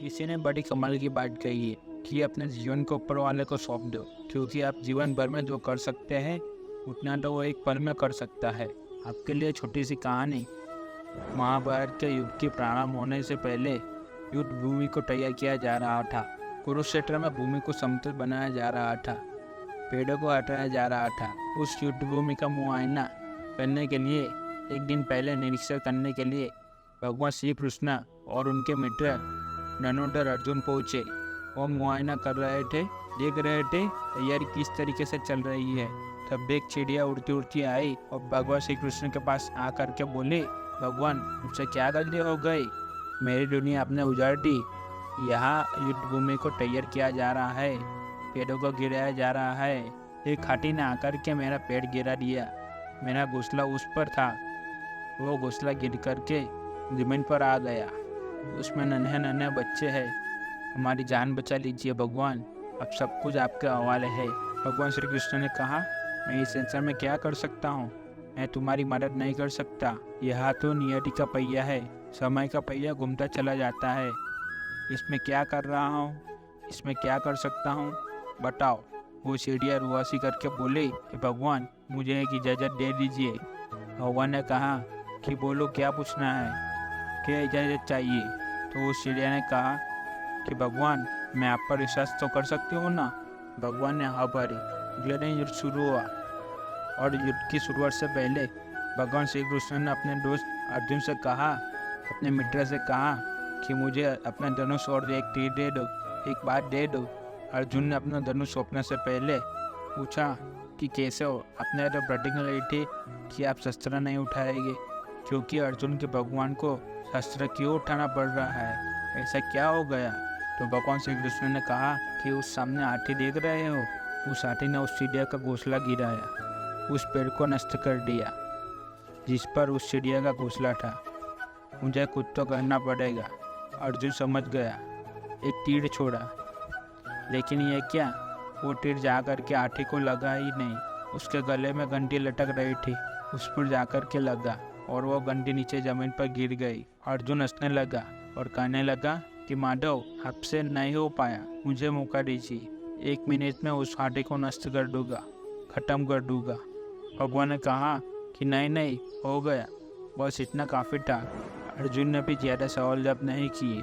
किसी ने बड़ी कमाल की बात कही है कि अपने जीवन को ऊपर वाले को सौंप दो, क्योंकि आप जीवन भर में जो कर सकते हैं उतना तो वो एक पल में कर सकता है। आपके लिए छोटी सी कहानी। महाभारत के युद्ध के प्रारंभ होने से पहले युद्ध भूमि को तैयार किया जा रहा था। कुरुक्षेत्र में भूमि को समतल बनाया जा रहा था, पेड़ों को हटाया जा रहा था। उस युद्ध भूमि का मुआयना करने के लिए एक दिन पहले निरीक्षण करने के लिए भगवान श्री कृष्ण और उनके मित्र धनुर्धर अर्जुन पहुँचे। वो मुआयना कर रहे थे, देख रहे थे तैयारी किस तरीके से चल रही है। तब एक चिड़िया उड़ती उड़ती आई और भगवान श्री कृष्ण के पास आ करके बोली, भगवान मुझसे क्या गलती हो गई? मेरी दुनिया आपने उजाड़ दी। यहाँ युद्ध भूमि को तैयार किया जा रहा है, पेड़ों को गिराया जा रहा है। एक हाथी ने आकर के मेरा पेड़ गिरा दिया। मेरा घोंसला उस पर था, वो घोंसला गिर करके जमीन पर आ गया। उसमें नन्हे नन्हे बच्चे हैं। हमारी जान बचा लीजिए भगवान, अब सब कुछ आपके हवाले है। भगवान श्री कृष्ण ने कहा, मैं इस संसार में क्या कर सकता हूँ? मैं तुम्हारी मदद नहीं कर सकता। यह तो नियति का पहिया है, समय का पहिया घूमता चला जाता है। इसमें क्या कर रहा हूँ? इसमें क्या कर सकता हूँ? बताओ। वो चिड़िया रुआसी करके बोले कि भगवान मुझे एक इजाज़त दे दीजिए। भगवान ने कहा कि बोलो क्या पूछना है, क्या इजाज़त चाहिए? तो उस चिड़िया ने कहा कि भगवान मैं आप पर विश्वास तो कर सकती हूँ ना? भगवान ने हाँ भरी। अगले दिन युद्ध शुरू हुआ और युद्ध की शुरुआत से पहले भगवान श्री कृष्ण ने अपने दोस्त अर्जुन से कहा, अपने मित्र से कहा कि मुझे अपना धनुष और एक तीर दे दो, एक बात दे दो। अर्जुन ने अपना धनुष सौंपने से पहले पूछा कि कैसे हो? आपने तो प्रतिज्ञा ली थी कि आप शस्त्र नहीं उठाएंगे, क्योंकि अर्जुन के भगवान को शस्त्र क्यों उठाना पड़ रहा है? ऐसा क्या हो गया? तो भगवान श्री कृष्ण ने कहा कि उस सामने हाथी देख रहे हो, उस हाथी ने उस चिड़िया का घोंसला गिराया, उस पेड़ को नष्ट कर दिया जिस पर उस चिड़िया का घोंसला था। मुझे कुछ तो करना पड़ेगा। अर्जुन समझ गया, एक तीर छोड़ा, लेकिन ये क्या? वो तीर जा कर के हाथी को लगा ही नहीं। उसके गले में घंटी लटक रही थी, उस पर जाकर के लगा और वो घंटी नीचे जमीन पर गिर गई। अर्जुन हंसने लगा और कहने लगा कि माधव आपसे नहीं हो पाया, मुझे मौका दीजिए। 1 मिनट में उस हाथी को नष्ट कर दूंगा, खत्म कर दूंगा। भगवान ने कहा कि नहीं नहीं, हो गया, बस इतना काफ़ी था। अर्जुन ने भी ज़्यादा सवाल जवाब नहीं किए।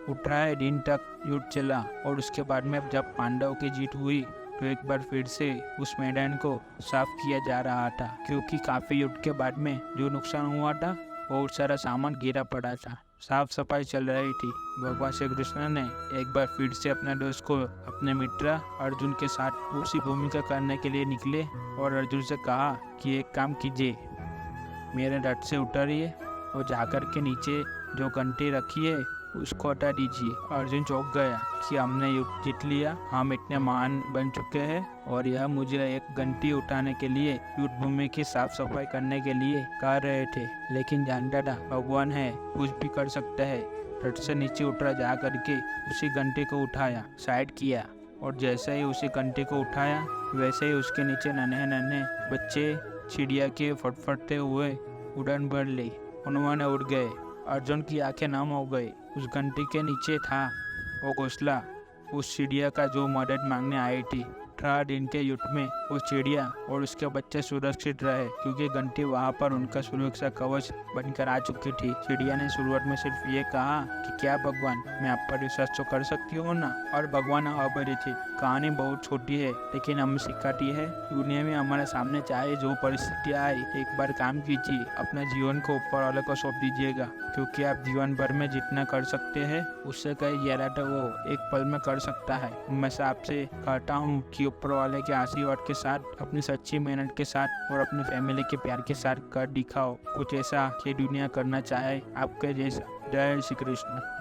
18 दिन तक युद्ध चला और उसके बाद में जब पांडवों की जीत हुई तो एक बार फिर से उस मैदान को साफ किया जा रहा था, क्योंकि काफ़ी युद्ध के बाद में जो नुकसान हुआ था बहुत सारा सामान गिरा पड़ा था। साफ सफाई चल रही थी। भगवान श्री कृष्ण ने एक बार फिर से अपने दोस्त को अपने मित्र अर्जुन के साथ उसी भूमिका करने के लिए निकले और अर्जुन से कहा कि एक काम कीजिए, मेरे रथ से उतरिए और जाकर के नीचे जो घंटी रखी है उसको हटा दीजिए। अर्जुन चौंक गया कि हमने युद्ध जीत लिया, हम इतने महान बन चुके हैं और यह मुझे एक घंटी उठाने के लिए युद्ध भूमि की साफ सफाई करने के लिए कह रहे थे। लेकिन जानता था भगवान है, कुछ भी कर सकता है। रथ से नीचे उतरा, जा करके उसी घंटी को उठाया, साइड किया और जैसे ही उसी घंटी को उठाया वैसे ही उसके नीचे नन्हे नन्हे बच्चे चिड़िया के फटफटते हुए उड़ान भर ली। उन्होंने उड़ गए। अर्जुन की आंखें नम हो गई। उस घंटी के नीचे था वो घोंसला उस चिड़िया का जो मदद मांगने आई थी। 18 दिन के युद्ध में वो चिड़िया और उसके बच्चे सुरक्षित रहे, क्योंकि घंटी वहाँ पर उनका सुरक्षा कवच बनकर आ चुकी थी। चिड़िया ने शुरुआत में सिर्फ ये कहा कि क्या भगवान मैं आप पर विश्वास तो कर सकती हूँ ना? और भगवान आभारी थी। कहानी बहुत छोटी है लेकिन हमें सिखाती है, दुनिया में हमारे सामने चाहे जो परिस्थिति आए, एक बार काम कीजिए, अपने जीवन को ऊपर वाले को सौंप दीजिएगा, क्योंकि आप जीवन भर में जितना कर सकते हैं उससे कहीं ज़्यादा तो वो एक पल में कर सकता है। मैं आपसे कहता हूँ कि ऊपर वाले के आशीर्वाद के साथ, अपनी सच्ची मेहनत के साथ और अपनी फैमिली के प्यार के साथ कर दिखाओ कुछ ऐसा कि दुनिया करना चाहे आपके जैसा। जय श्री कृष्ण।